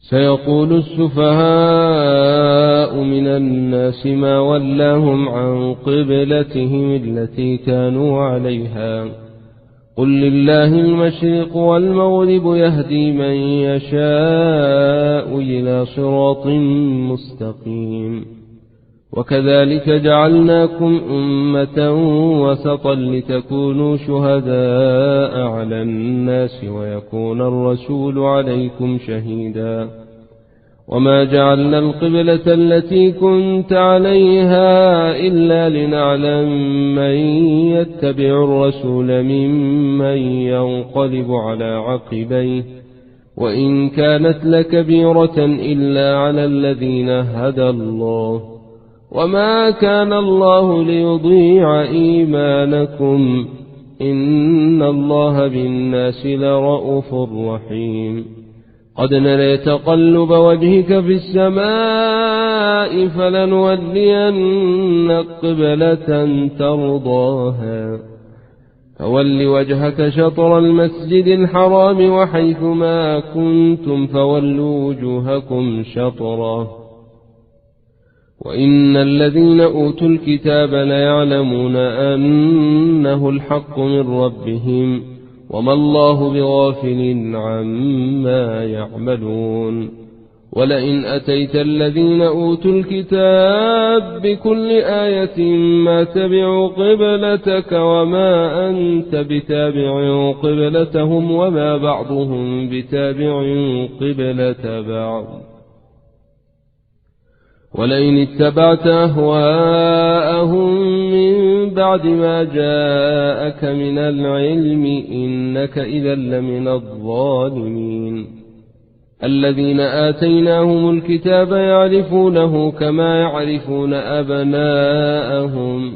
سيقول السفهاء من الناس ما ولاهم عن قبلتهم التي كانوا عليها قل لله المشرق والمغرب يهدي من يشاء إلى صراط مستقيم وكذلك جعلناكم أمة وسطا لتكونوا شهداء على الناس ويكون الرسول عليكم شهيدا وما جعلنا القبلة التي كنت عليها إلا لنعلم من يتبع الرسول ممن ينقلب على عقبيه وإن كانت لكبيرة إلا على الذين هدى الله وما كان الله ليضيع إيمانكم إن الله بالناس لرءوف رحيم قد نرى تقلب وجهك في السماء فلنولينك قبلة ترضاها فول وجهك شطر المسجد الحرام وحيث ما كنتم فولوا وجوهكم شطره وإن الذين أوتوا الكتاب ليعلمون أنه الحق من ربهم وما الله بغافل عما يعملون ولئن أتيت الذين أوتوا الكتاب بكل آية ما تبعوا قبلتك وما أنت بتابع قبلتهم وما بعضهم بتابع قبلة بعض ولئن اتبعت أهواءهم من بعد ما جاءك من العلم إنك إذا لمن الظالمين الذين آتيناهم الكتاب يعرفونه كما يعرفون أبناءهم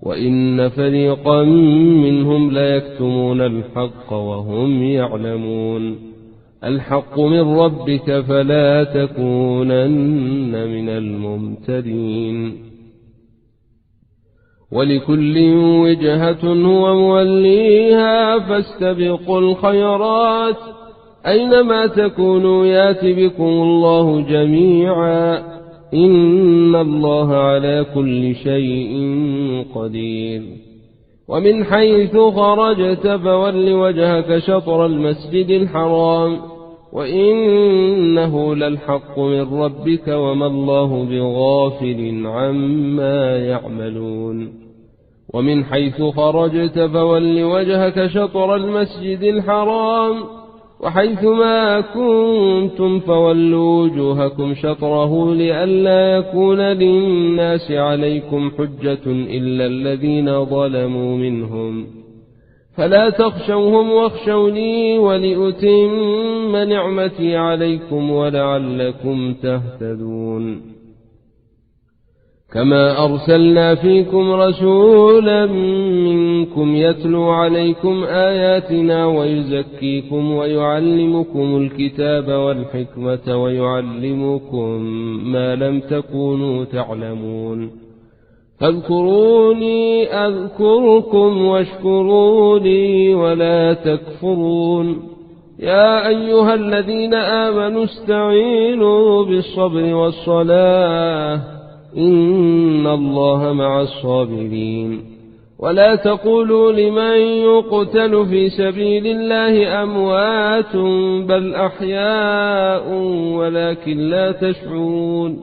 وإن فريقا منهم ليكتمون الحق وهم يعلمون الحق من ربك فلا تكونن من الممترين ولكل وجهة هو موليها فاستبقوا الخيرات أينما تكونوا يات بكم الله جميعا إن الله على كل شيء قدير ومن حيث خرجت فول وجهك شطر المسجد الحرام وإنه للحق من ربك وما الله بغافل عما يعملون ومن حيث خرجت فول وجهك شطر المسجد الحرام وحيث ما كنتم فولوا وجوهكم شطره لئلا يكون للناس عليكم حجة إلا الذين ظلموا منهم فلا تخشوهم واخشوني ولأتم نعمتي عليكم ولعلكم تهتدون كما أرسلنا فيكم رسولا منكم يتلو عليكم آياتنا ويزكيكم ويعلمكم الكتاب والحكمة ويعلمكم ما لم تكونوا تعلمون فاذكروني أذكركم واشكروا لي ولا تكفرون يا أيها الذين آمنوا استعينوا بالصبر والصلاة إن الله مع الصابرين ولا تقولوا لمن يقتل في سبيل الله أموات بل أحياء ولكن لا تشعرون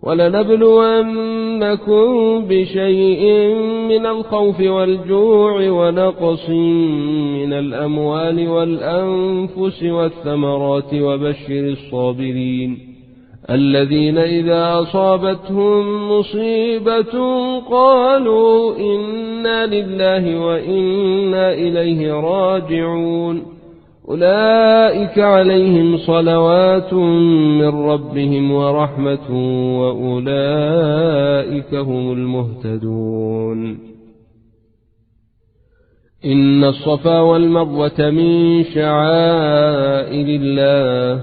ولنبلونكم بشيء من الخوف والجوع ونقص من الأموال والأنفس والثمرات وبشر الصابرين الذين إذا أصابتهم مصيبة قالوا إنا لله وإنا إليه راجعون أولئك عليهم صلوات من ربهم ورحمة وأولئك هم المهتدون إن الصفا والمروة من شعائر الله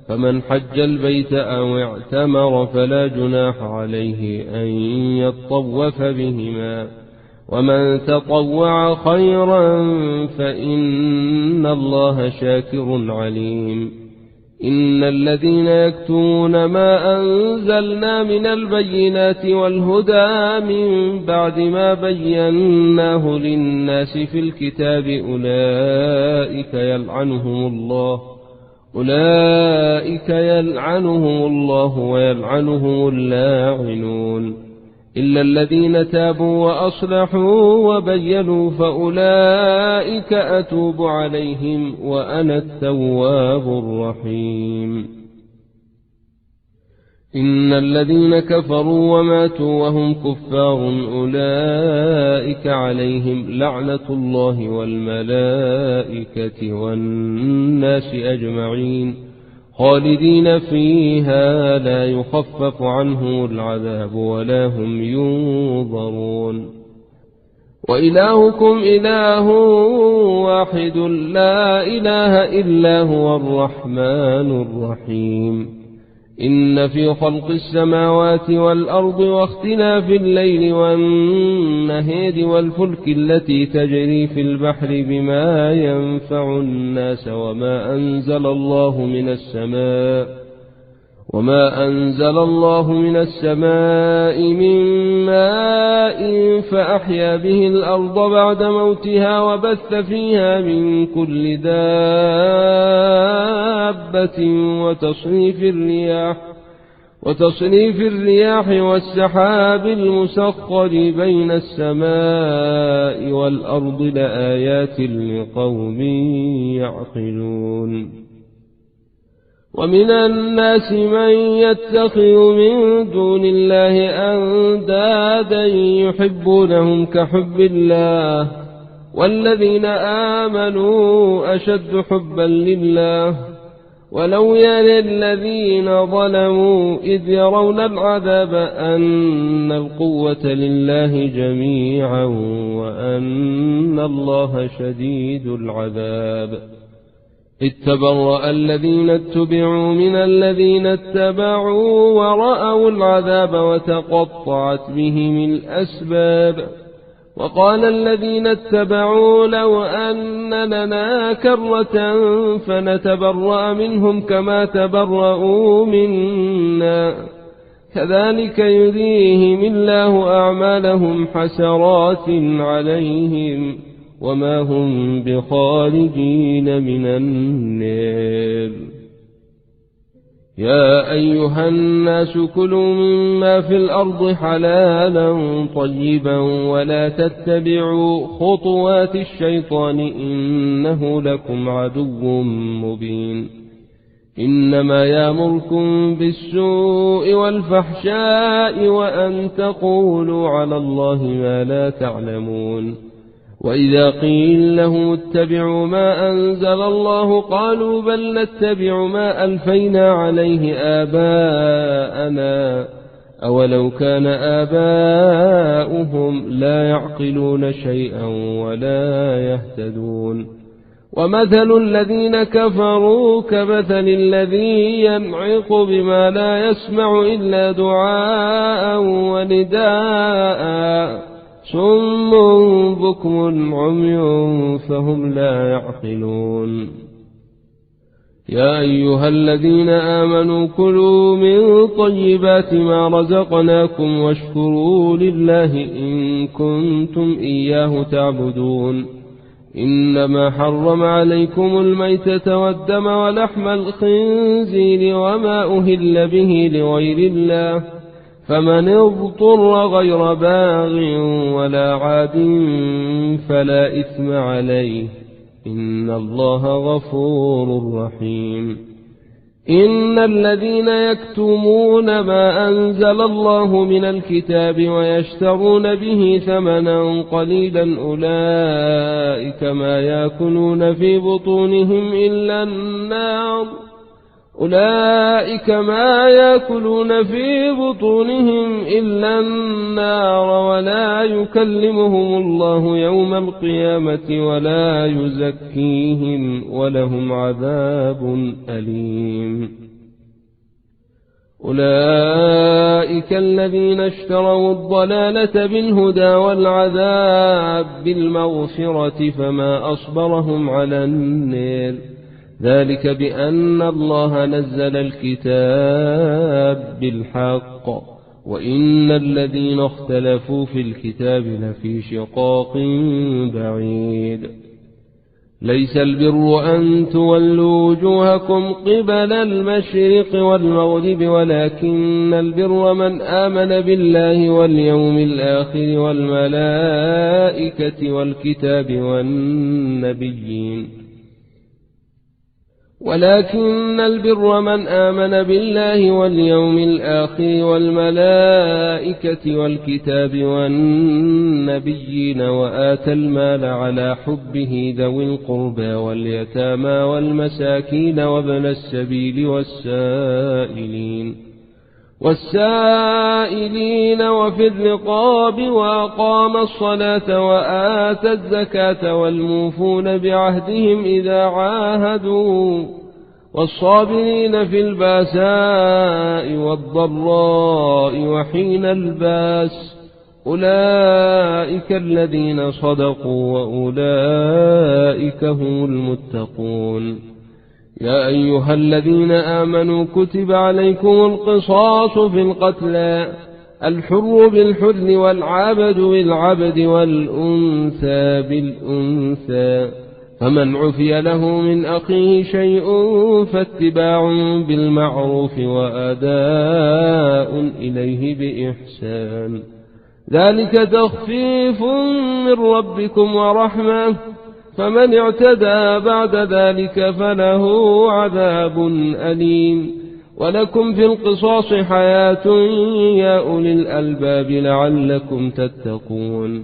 فمن حج البيت أو اعتمر فلا جناح عليه أن يطوف بهما ومن تطوع خيرا فإن الله شاكر عليم إن الذين يكتمون ما أنزلنا من البينات والهدى من بعد ما بيناه للناس في الكتاب أولئك يلعنهم الله ويلعنهم اللاعنون إلا الذين تابوا وأصلحوا وبينوا فأولئك أتوب عليهم وأنا التواب الرحيم إن الذين كفروا وماتوا وهم كفار أولئك عليهم لعنة الله والملائكة والناس أجمعين خالدين فيها لا يخفف عنهم العذاب ولا هم ينظرون وإلهكم إله واحد لا إله إلا هو الرحمن الرحيم إن في خلق السماوات والأرض واختلاف الليل والنهار والفلك التي تجري في البحر بما ينفع الناس وما أنزل الله من السماء من ماء فأحيا به الأرض بعد موتها وبث فيها من كل دابة وتصريف الرياح والسحاب المسخر بين السماء والأرض لآيات لقوم يعقلون ومن الناس من يتخذ من دون الله أندادا يحبونهم كحب الله والذين آمنوا أشد حبا لله ولو يرى الذين ظلموا إذ يرون العذاب أن القوة لله جميعا وأن الله شديد العذاب إذ تبرأ الذين اتبعوا من الذين اتبعوا ورأوا العذاب وتقطعت بهم الأسباب وقال الذين اتبعوا لو أن لنا كرة فنتبرأ منهم كما تبرأوا منا كذلك يريهم الله أعمالهم حسرات عليهم وما هم بخارجين من النار يا أيها الناس كلوا مما في الأرض حلالا طيبا ولا تتبعوا خطوات الشيطان إنه لكم عدو مبين إنما يأمركم بالسوء والفحشاء وأن تقولوا على الله ما لا تعلمون وإذا قيل له اتبعوا ما أنزل الله قالوا بل نتبع ما ألفينا عليه آباءنا أولو كان آباؤهم لا يعقلون شيئا ولا يهتدون ومثل الذين كفروا كمثل الذي ينعق بما لا يسمع إلا دعاء ونداء صم بكم عمي فهم لا يعقلون يا أيها الذين آمنوا كلوا من طيبات ما رزقناكم واشكروا لله إن كنتم إياه تعبدون إنما حرم عليكم الميتة والدم ولحم الخنزير وما أهل به لغير الله فمن اضطر غير باغ ولا عاد فلا إثم عليه إن الله غفور رحيم إن الذين يكتمون ما أنزل الله من الكتاب ويشترون به ثمنا قليلا أولئك ما يأكلون في بطونهم إلا النار ولا يكلمهم الله يوم القيامة ولا يزكيهم ولهم عذاب أليم أولئك الذين اشتروا الضلالة بالهدى والعذاب بالمغفرة فما أصبرهم على النار ذلك بأن الله نزل الكتاب بالحق وإن الذين اختلفوا في الكتاب لفي شقاق بعيد. ليس البر أن تولوا وجوهكم قبل المشرق والمغرب ولكن البر من آمن بالله واليوم الآخر والملائكة والكتاب والنبيين وآتى المال على حبه ذوي القربى واليتامى والمساكين وابن السبيل والسائلين وفي الرقاب وأقام الصلاة وآتى الزكاة والموفون بعهدهم إذا عاهدوا والصابرين في الباساء والضراء وحين الباس أولئك الذين صدقوا وأولئك هم المتقون. يا أيها الذين آمنوا كتب عليكم القصاص في القتلى الحر بالحر والعبد بالعبد والأنثى بالأنثى فمن عفي له من أخيه شيء فاتباع بالمعروف وأداء إليه بإحسان ذلك تخفيف من ربكم ورحمة فمن اعتدى بعد ذلك فله عذاب أليم. ولكم في القصاص حياة يا أولي الألباب لعلكم تتقون.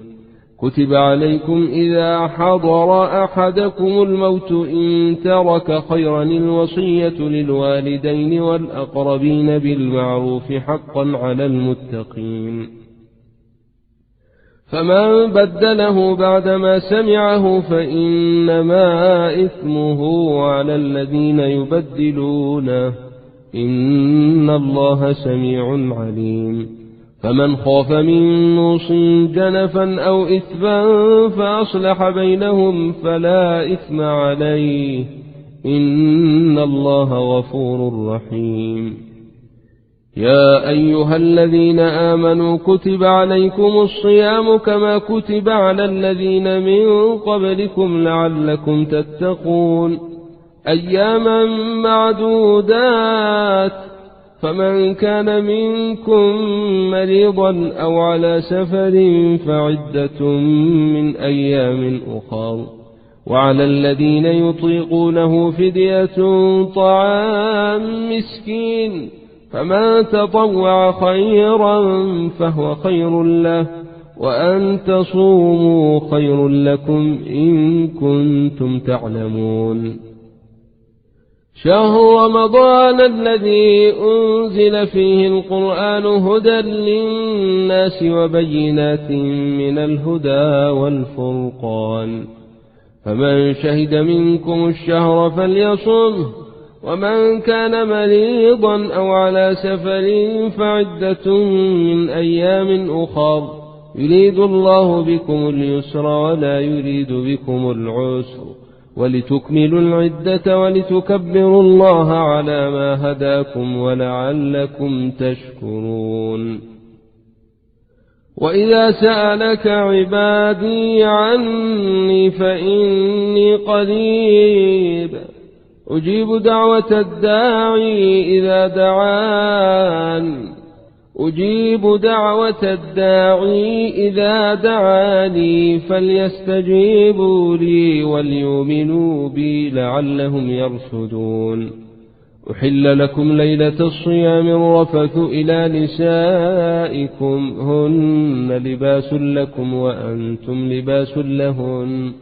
كتب عليكم إذا حضر أحدكم الموت إن ترك خيرا الوصية للوالدين والأقربين بالمعروف حقا على المتقين. فمن بدله بعدما سمعه فإنما إثمه على الذين يبدلونه إن الله سميع عليم. فمن خاف من موص جنفا أو إثما فأصلح بينهم فلا إثم عليه إن الله غفور رحيم. يا أيها الذين آمنوا كتب عليكم الصيام كما كتب على الذين من قبلكم لعلكم تتقون أياما معدودات فمن كان منكم مريضا أو على سفر فعدة من أيام أخر وعلى الذين يطيقونه فدية طعام مسكين فمن تطوع خيرا فهو خير له وأن تصوموا خير لكم إن كنتم تعلمون. شهر رمضان الذي أنزل فيه القرآن هدى للناس وبينات من الهدى والفرقان فمن شهد منكم الشهر فليصمه ومن كان مريضا أو على سفر فعدة من أيام أخر يريد الله بكم اليسر ولا يريد بكم العسر ولتكملوا العدة ولتكبروا الله على ما هداكم ولعلكم تشكرون. وإذا سألك عبادي عني فإني قريب أجيب دعوة الداعي إذا دعاني فليستجيبوا لي وليؤمنوا بي لعلهم يرشدون. أحل لكم ليلة الصيام الرفث إلى نسائكم هن لباس لكم وأنتم لباس لهن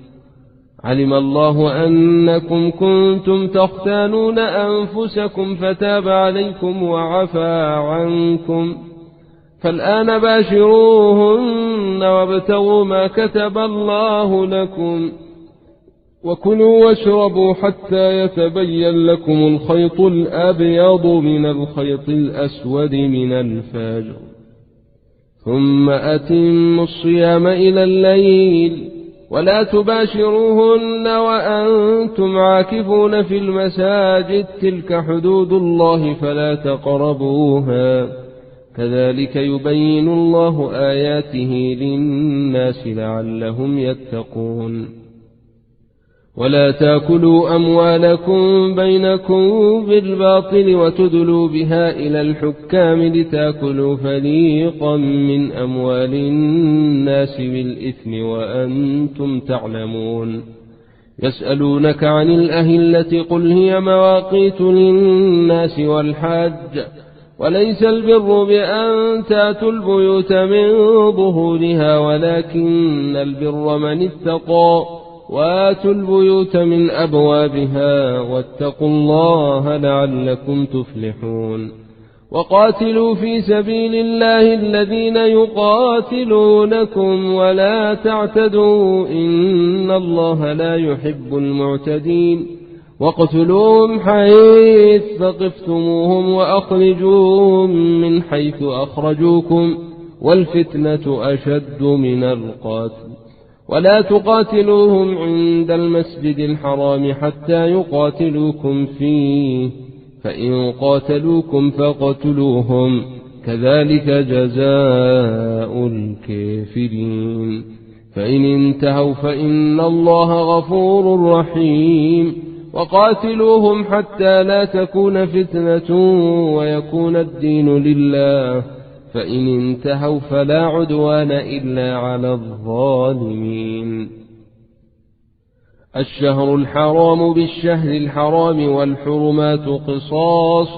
علم الله أنكم كنتم تختانون أنفسكم فتاب عليكم وعفى عنكم فالآن باشروهن وابتغوا ما كتب الله لكم وكلوا واشربوا حتى يتبين لكم الخيط الأبيض من الخيط الأسود من الفجر ثم أتموا الصيام إلى الليل ولا تباشروهن وأنتم عاكفون في المساجد تلك حدود الله فلا تقربوها كذلك يبين الله آياته للناس لعلهم يتقون ولا تاكلوا أموالكم بينكم بالباطل وتدلوا بها إلى الحكام لتاكلوا فريقا من أموال الناس بالإثم وأنتم تعلمون يسألونك عن الأهلة قل هي مواقيت للناس والحاج وليس البر بأن تأتوا البيوت من ظهورها ولكن البر من اتقى وآتوا البيوت من أبوابها واتقوا الله لعلكم تفلحون وقاتلوا في سبيل الله الذين يقاتلونكم ولا تعتدوا إن الله لا يحب المعتدين واقتلوهم حيث ثقفتموهم وأخرجوهم من حيث أخرجوكم والفتنة أشد من القتل ولا تقاتلوهم عند المسجد الحرام حتى يقاتلوكم فيه فإن قاتلوكم فاقتلوهم كذلك جزاء الكافرين فإن انتهوا فإن الله غفور رحيم وقاتلوهم حتى لا تكون فتنة ويكون الدين لله فإن انتهوا فلا عدوان إلا على الظالمين الشهر الحرام بالشهر الحرام والحرمات قصاص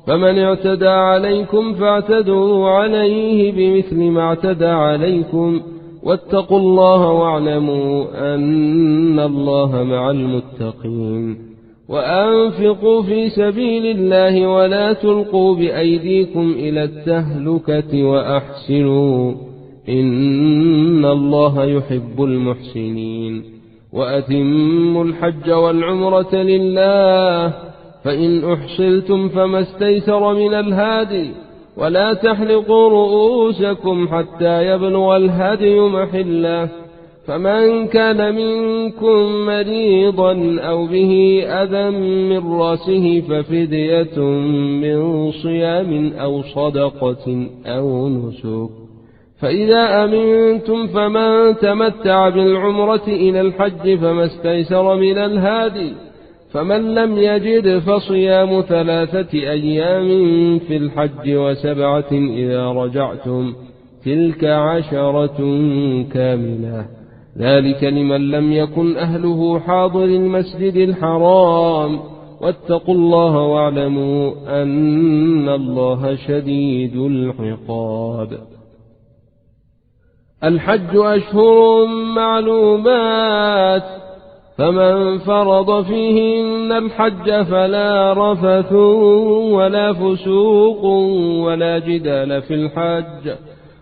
فمن اعتدى عليكم فاعتدوا عليه بمثل ما اعتدى عليكم واتقوا الله واعلموا أن الله مع المتقين وأنفقوا في سبيل الله ولا تلقوا بأيديكم إلى التهلكة وأحسنوا إن الله يحب المحسنين وأتموا الحج والعمرة لله فإن أحصلتم فما استيسر من الهادي ولا تحلقوا رؤوسكم حتى يبلغ الهدي محله فمن كان منكم مريضا أو به أذى من رأسه ففدية من صيام أو صدقة أو نسك فإذا أمنتم فمن تمتع بالعمرة إلى الحج فما استيسر من الهادي فمن لم يجد فصيام 3 أيام في الحج و7 إذا رجعتم تلك 10 كاملة ذلك لمن لم يكن أهله حاضر المسجد الحرام واتقوا الله واعلموا أن الله شديد العقاب الحج أشهر معلومات فمن فرض فيهن الحج فلا رفث ولا فسوق ولا جدال في الحج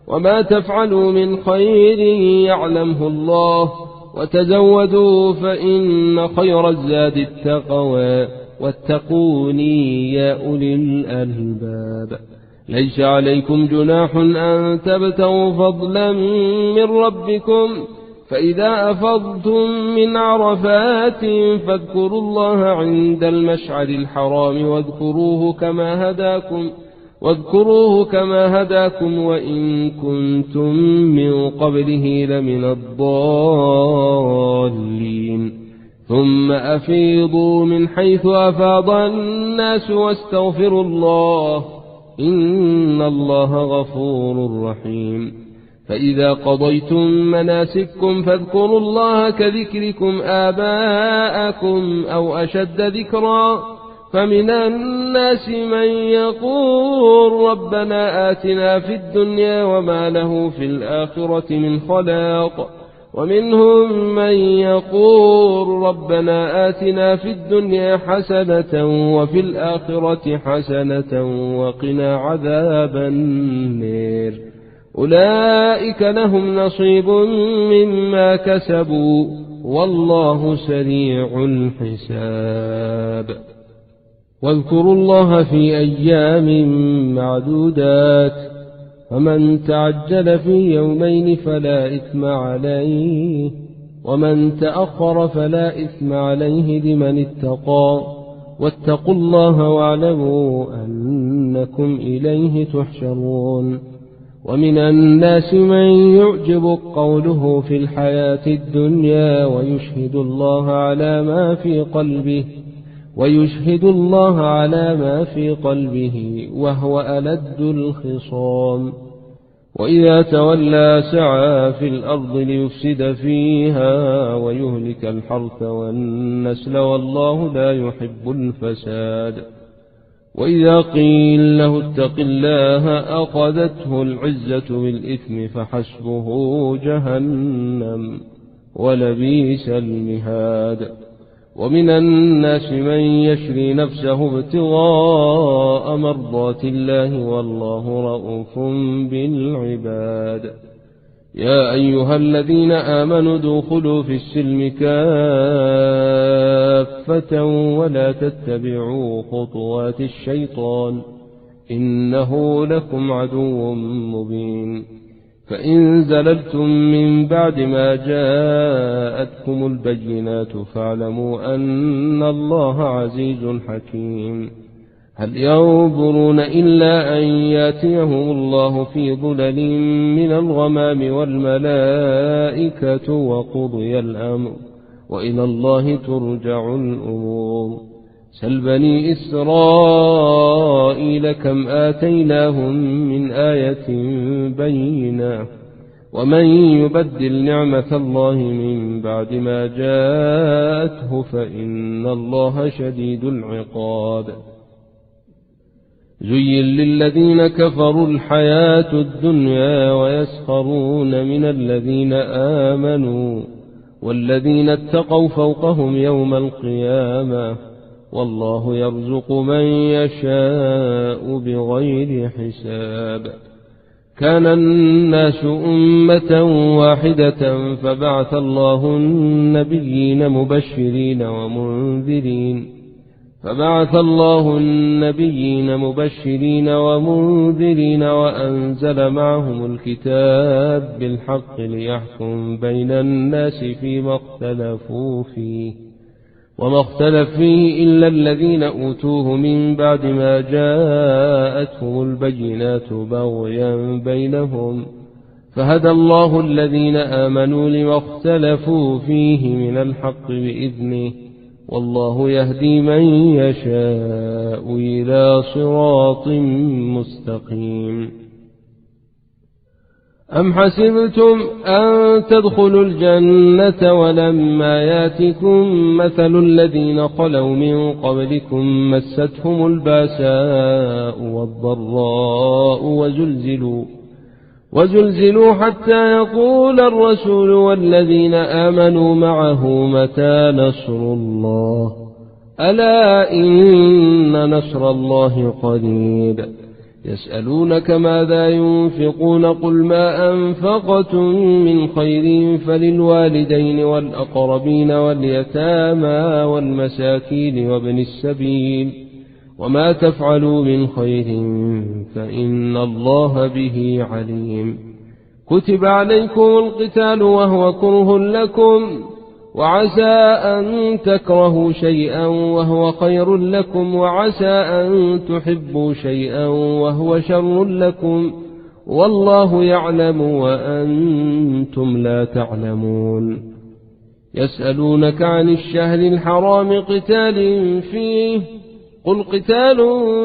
وما تفعلوا من خير يعلمه الله وتزودوا فإن خير الزاد التقوى واتقوني يا أولي الألباب ليس عليكم جناح أن تبتغوا فضلا من ربكم فإذا أفضتم من عرفات فاذكروا الله عند المشعر الحرام واذكروه كما هداكم وإن كنتم من قبله لمن الضالين ثم أفيضوا من حيث أفاض الناس واستغفروا الله إن الله غفور رحيم فإذا قضيتم مناسككم فاذكروا الله كذكركم آباءكم أو أشد ذكرا فمن الناس من يقول ربنا آتنا في الدنيا وما له في الآخرة من خلاق ومنهم من يقول ربنا آتنا في الدنيا حسنة وفي الآخرة حسنة وقنا عذاب النار أولئك لهم نصيب مما كسبوا والله سريع الحساب واذكروا الله في أيام معدودات فمن تعجل في يومين فلا إثم عليه ومن تأخر فلا إثم عليه لمن اتقى واتقوا الله واعلموا أنكم إليه تحشرون ومن الناس من يعجب قوله في الحياة الدنيا ويشهد الله على ما في قلبه وهو ألد الخصام وإذا تولى سعى في الأرض ليفسد فيها ويهلك الحرث والنسل والله لا يحب الفساد وإذا قيل له اتق الله أخذته العزة بالإثم فحسبه جهنم ولبئس المهاد ومن الناس من يشري نفسه ابتغاء مرضات الله والله رؤوف بالعباد يا أيها الذين آمنوا ادخلوا في السلم كافة ولا تتبعوا خطوات الشيطان إنه لكم عدو مبين فإن زللتم من بعد ما جاءتكم البينات فاعلموا أن الله عزيز حكيم هل ينظرون إلا أن ياتيهم الله في ظلل من الغمام والملائكة وقضي الأمر وإلى الله ترجع الأمور سل بني إسرائيل كم آتيناهم من آية بينة ومن يبدل نعمة الله من بعد ما جاءته فإن الله شديد العقاب زين للذين كفروا الحياة الدنيا ويسخرون من الذين آمنوا والذين اتقوا فوقهم يوم القيامة والله يرزق من يشاء بغير حساب كان الناس أمة واحدة فبعث الله النبيين مبشرين ومنذرين وأنزل معهم الكتاب بالحق ليحكم بين الناس فيما اختلفوا فيه وما اختلف فيه إلا الذين أوتوه من بعد ما جاءتهم البينات بغيا بينهم فهدى الله الذين آمنوا لما اختلفوا فيه من الحق بإذنه والله يهدي من يشاء إلى صراط مستقيم أم حسبتم أن تدخلوا الجنة ولما ياتكم مثل الذين خلوا من قبلكم مستهم الباساء والضراء وزلزلوا حتى يقول الرسول والذين آمنوا معه متى نصر الله ألا إن نصر الله قريب يسألونك ماذا ينفقون قل ما أنفقتم من خير فللوالدين والأقربين واليتامى والمساكين وابن السبيل وما تفعلوا من خير فإن الله به عليم كتب عليكم القتال وهو كره لكم وعسى أن تكرهوا شيئا وهو خير لكم وعسى أن تحبوا شيئا وهو شر لكم والله يعلم وأنتم لا تعلمون يسألونك عن الشهر الحرام قتال فيه قل قتال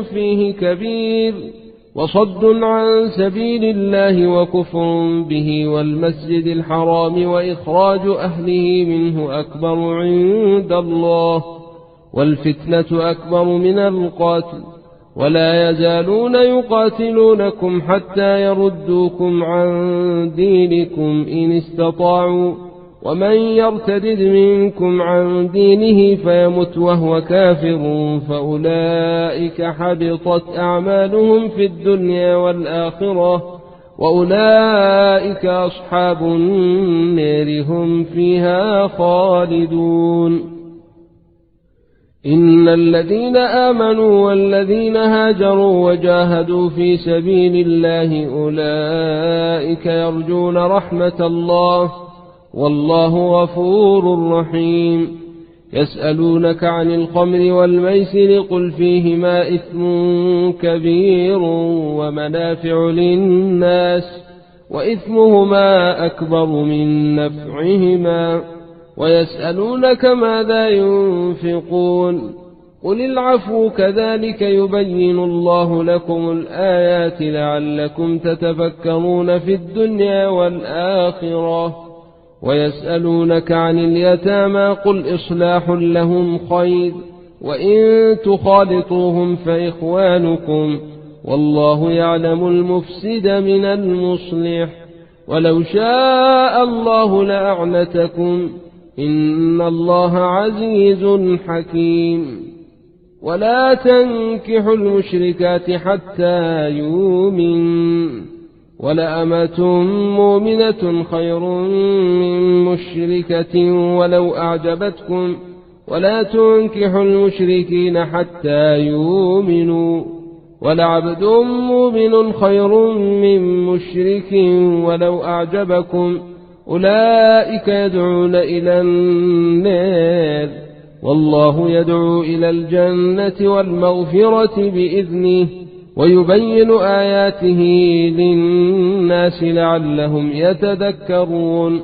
فيه كبير وصد عن سبيل الله وكفر به والمسجد الحرام وإخراج أهله منه أكبر عند الله والفتنة أكبر من القاتل ولا يزالون يقاتلونكم حتى يردوكم عن دينكم إن استطاعوا ومن يرتد منكم عن دينه فيمت وهو كافر فأولئك حبطت أعمالهم في الدنيا والآخرة وأولئك أصحاب النار هم فيها خالدون إن الذين آمنوا والذين هاجروا وجاهدوا في سبيل الله أولئك يرجون رحمة الله والله غفور رحيم. يسألونك عن الخمر والميسر قل فيهما إثم كبير ومنافع للناس وإثمهما أكبر من نفعهما ويسألونك ماذا ينفقون قل العفو كذلك يبين الله لكم الآيات لعلكم تتفكرون في الدنيا والآخرة. ويسألونك عن اليتامى قل إصلاح لهم خير وإن تخالطوهم فإخوانكم والله يعلم المفسد من المصلح ولو شاء الله لأعنتكم إن الله عزيز حكيم. ولا تنكحوا المشركات حتى يؤمن ولأمة مؤمنة خير من مشركة ولو أعجبتكم ولا تنكحوا المشركين حتى يؤمنوا ولعبد مؤمن خير من مشرك ولو أعجبكم أولئك يدعون إلى النار والله يدعو إلى الجنة والمغفرة بإذنه ويبين آياته للناس لعلهم يتذكرون.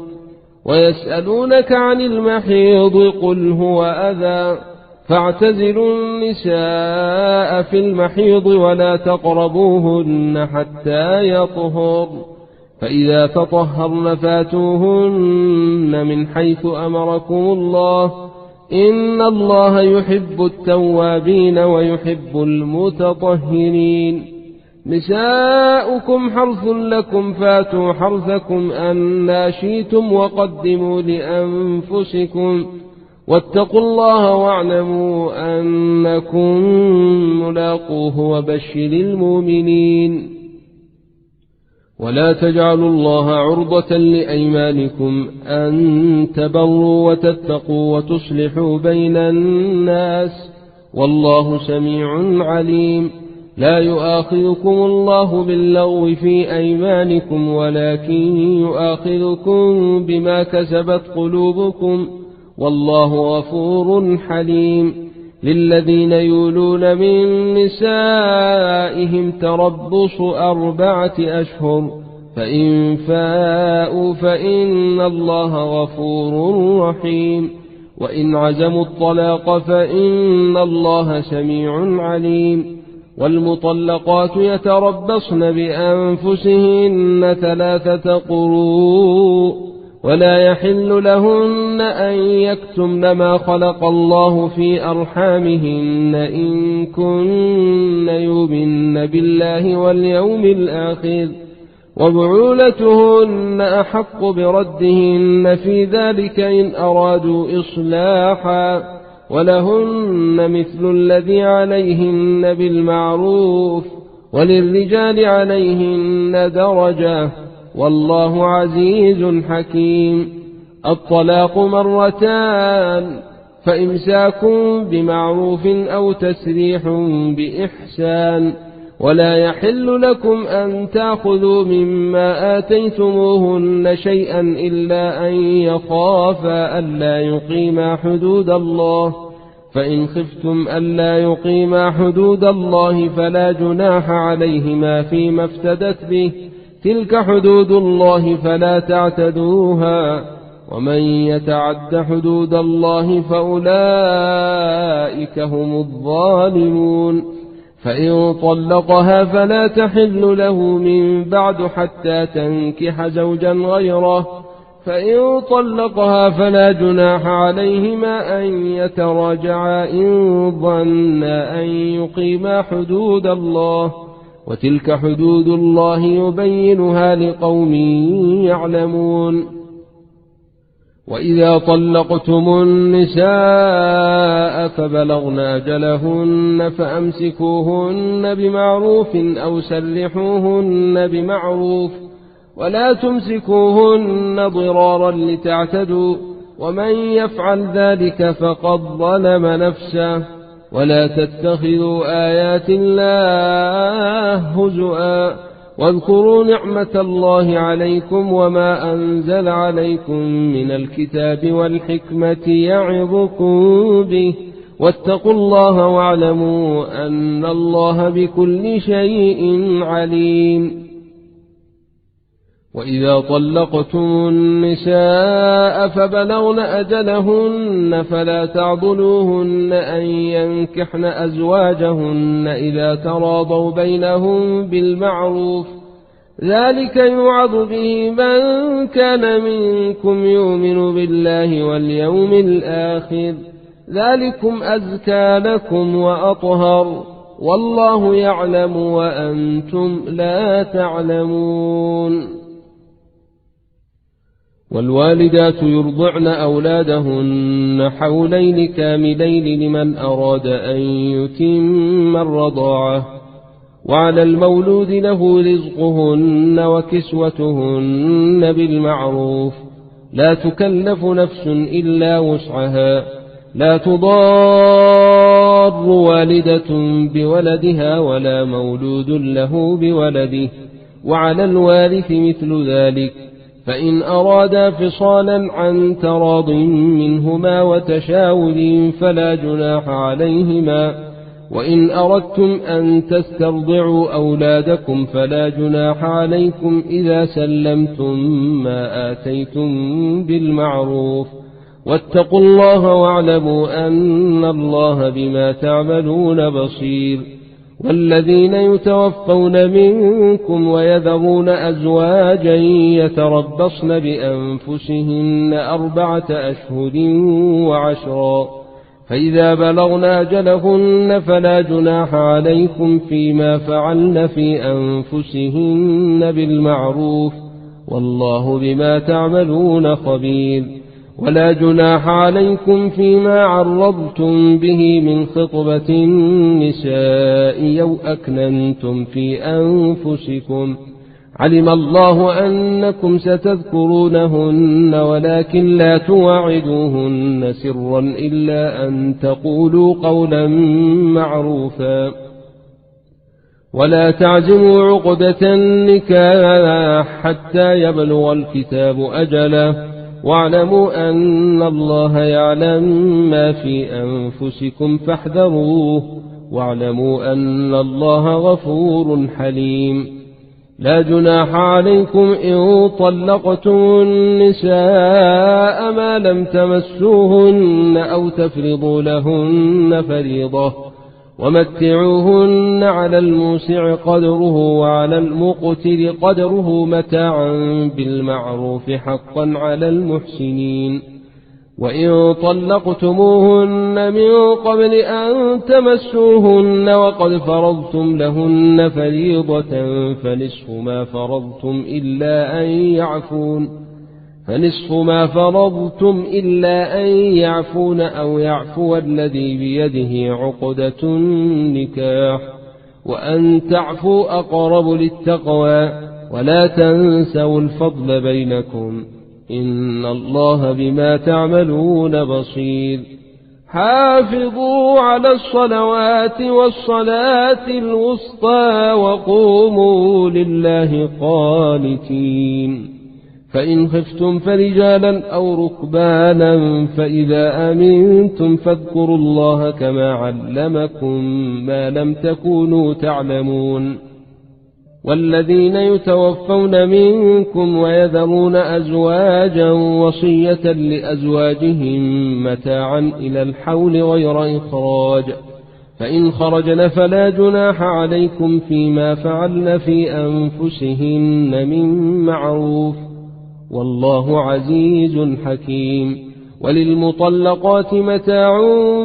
ويسألونك عن المحيض قل هو أذى فاعتزلوا النساء في المحيض ولا تقربوهن حتى يطهر فإذا تطهرن فاتوهن من حيث أمركم الله إن الله يحب التوابين ويحب المتطهرين. نساؤكم حرث لكم فاتوا حرثكم أنى شئتم وقدموا لأنفسكم واتقوا الله واعلموا أنكم ملاقوه وبشر المؤمنين. ولا تجعلوا الله عرضة لأيمانكم أن تبروا وتتقوا وتصلحوا بين الناس والله سميع عليم. لا يؤاخذكم الله باللغو في أيمانكم ولكن يؤاخذكم بما كسبت قلوبكم والله غفور حليم. للذين يولون من نسائهم تربص 4 أشهر فإن فاءوا فإن الله غفور رحيم. وإن عزموا الطلاق فإن الله سميع عليم. والمطلقات يتربصن بأنفسهن 3 قروء ولا يحل لهن أن يكتمن ما خلق الله في أرحامهن إن كن يؤمن بالله واليوم الآخر وبعولتهن أحق بردهن في ذلك إن أرادوا إصلاحا ولهن مثل الذي عليهن بالمعروف وللرجال عليهن درجة والله عزيز حكيم. الطلاق 2 فإمساك بمعروف أو تسريح بإحسان ولا يحل لكم أن تأخذوا مما آتيتموهن شيئا إلا أن يخافا ألا يقيما حدود الله فإن خفتم ألا يقيما حدود الله فلا جناح عليهما فيما افتدت به تلك حدود الله فلا تعتدوها ومن يتعد حدود الله فأولئك هم الظالمون. فإن طلقها فلا تحل له من بعد حتى تنكح زوجا غيره فإن طلقها فلا جناح عليهما أن يتراجعا إن ظنا أن يقيما حدود الله وتلك حدود الله يبينها لقوم يعلمون. وإذا طلقتم النساء فبلغن أجلهن فأمسكوهن بمعروف أو سرحوهن بمعروف ولا تمسكوهن ضرارا لتعتدوا ومن يفعل ذلك فقد ظلم نفسه. ولا تتخذوا آيات الله هزؤا واذكروا نعمة الله عليكم وما أنزل عليكم من الكتاب والحكمة يعظكم به، واتقوا الله واعلموا أن الله بكل شيء عليم. وإذا طلقتم النساء فبلغن أجلهن فلا تعضلوهن أن ينكحن أزواجهن إذا تراضوا بينهم بالمعروف، ذلك يوعظ به من كان منكم يؤمن بالله واليوم الآخر، ذلكم أزكى لكم وأطهر، والله يعلم وأنتم لا تعلمون. والوالدات يرضعن أولادهن حولين كاملين لمن أراد أن يتم الرضاعة، وعلى المولود له رزقهن وكسوتهن بالمعروف، لا تكلف نفس إلا وسعها، لا تضار والدة بولدها ولا مولود له بولده، وعلى الوارث مثل ذلك، فإن أرادا فصالا عن تراض منهما وتشاور فلا جناح عليهما، وإن أردتم أن تسترضعوا أولادكم فلا جناح عليكم إذا سلمتم ما آتيتم بالمعروف، واتقوا الله واعلموا أن الله بما تعملون بصير. والذين يتوفون منكم ويذرون أزواجا يتربصن بأنفسهن 4 أشهر و10، فإذا بلغن أجلهن فلا جناح عليكم فيما فعلن في أنفسهن بالمعروف، والله بما تعملون خبير. ولا جناح عليكم فيما عرضتم به من خطبة النساء أو أكننتم في أنفسكم، علم الله أنكم ستذكرونهن ولكن لا تواعدوهن سرا إلا أن تقولوا قولا معروفا، ولا تعزموا عقدة النكاح حتى يبلغ الكتاب أجله، واعلموا أن الله يعلم ما في أنفسكم فاحذروه، واعلموا أن الله غفور حليم. لا جناح عليكم إن طلقتم النساء ما لم تمسوهن أو تفرضوا لهن فريضة، ومتعوهن على الموسع قدره وعلى المقتر قدره متاعا بالمعروف حقا على المحسنين. وإن طلقتموهن من قبل أن تمسوهن وقد فرضتم لهن فريضة فنصف ما فرضتم إلا أن يعفون أو يعفو الذي بيده عقدة النكاح، وأن تعفوا أقرب للتقوى، ولا تنسوا الفضل بينكم، إن الله بما تعملون بصير. حافظوا على الصلوات والصلاة الوسطى وقوموا لله قانتين. فإن خفتم فرجالا أو ركبانا فإذا آمنتم فاذكروا الله كما علمكم ما لم تكونوا تعلمون. والذين يتوفون منكم ويذرون أزواجا وصية لأزواجهم متاعا إلى الحول غير إخراج، فإن خرجن فلا جناح عليكم فيما فعلن في أنفسهن من معروف، والله عزيز حكيم. وللمطلقات متاع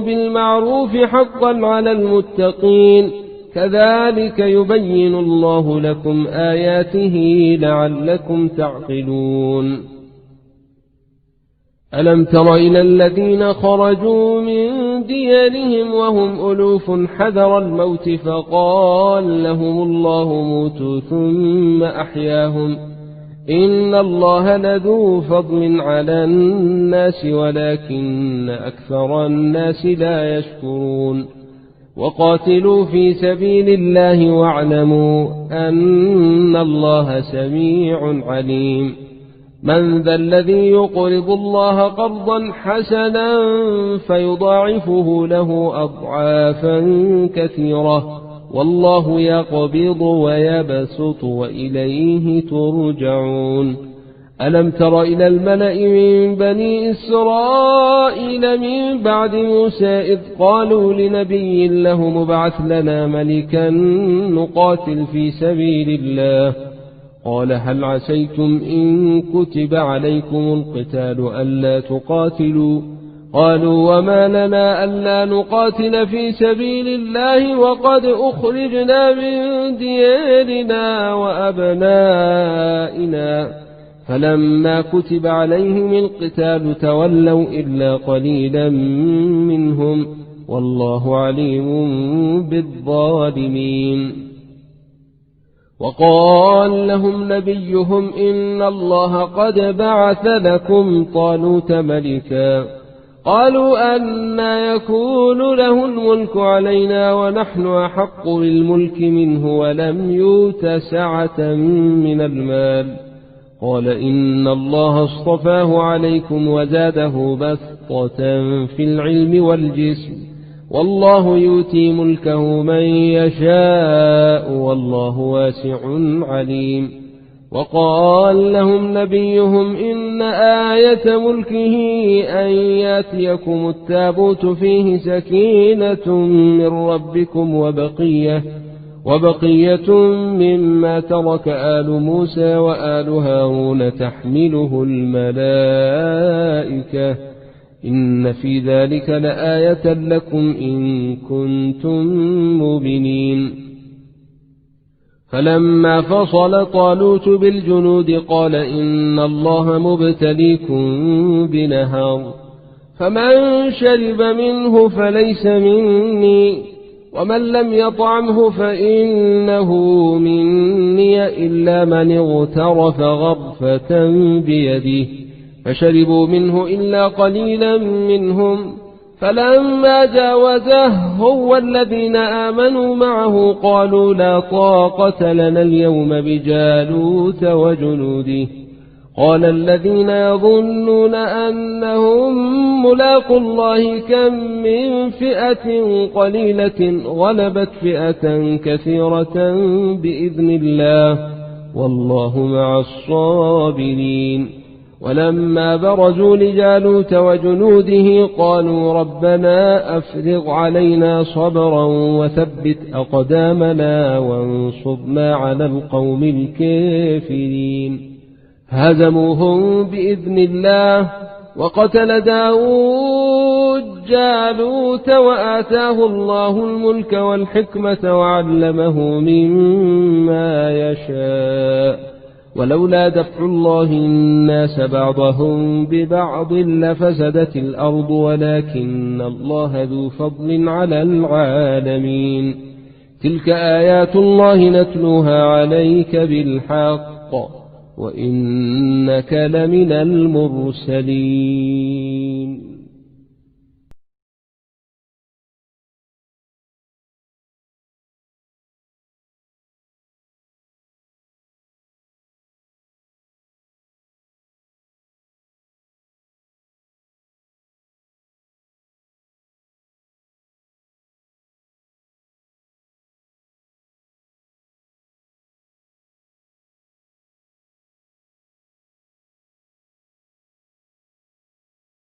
بالمعروف حقا على المتقين، كذلك يبين الله لكم آياته لعلكم تعقلون. ألم تر إلى الذين خرجوا من ديارهم وهم ألوف حذر الموت فقال لهم الله موتوا ثم أحياهم، إن الله لذو فضل على الناس ولكن أكثر الناس لا يشكرون. وقاتلوا في سبيل الله واعلموا أن الله سميع عليم. من ذا الذي يقرض الله قرضا حسنا فيضاعفه له أضعافا كثيرة والله يقبض ويبسط وإليه ترجعون. ألم تر إلى الملأ من بني إسرائيل من بعد موسى إذ قالوا لنبي له مبعث لنا ملكا نقاتل في سبيل الله قال هل عسيتم إن كتب عليكم القتال ألا تقاتلوا قالوا وما لنا ألا نقاتل في سبيل الله وقد أخرجنا من ديارنا وأبنائنا فلما كتب عليهم القتال تولوا إلا قليلا منهم والله عليم بالظالمين. وقال لهم نبيهم إن الله قد بعث لكم طالوت ملكا قالوا أنى يكون له الملك علينا ونحن أحق بالملك منه ولم يؤت سعة من المال قال إن الله اصطفاه عليكم وزاده بسطة في العلم والجسم والله يؤتي ملكه من يشاء والله واسع عليم. وقال لهم نبيهم إن آية ملكه أن يأتيكم التابوت فيه سكينة من ربكم وبقية مما ترك آل موسى وآل هارون تحمله الملائكة إن في ذلك لآية لكم إن كنتم مؤمنين. فلما فصل طالوت بالجنود قال إن الله مبتليكم بنهر فمن شرب منه فليس مني ومن لم يطعمه فإنه مني إلا من اغترف غرفة بيده فشربوا منه إلا قليلا منهم فلما جاوزه هو الذين آمنوا معه قالوا لا طاقة لنا اليوم بجالوت وجنوده قال الذين يظنون أنهم ملاقوا الله كم من فئة قليلة غلبت فئة كثيرة بإذن الله والله مع الصابرين. ولما برزوا لجالوت وجنوده قالوا ربنا أفرغ علينا صبرا وثبت أقدامنا وانصرنا على القوم الكافرين. هزموهم بإذن الله وقتل داود جالوت وآتاه الله الملك والحكمة وعلمه مما يشاء ولولا دفع الله الناس بعضهم ببعض لفسدت الأرض ولكن الله ذو فضل على العالمين. تلك آيات الله نتلوها عليك بالحق وإنك لمن المرسلين.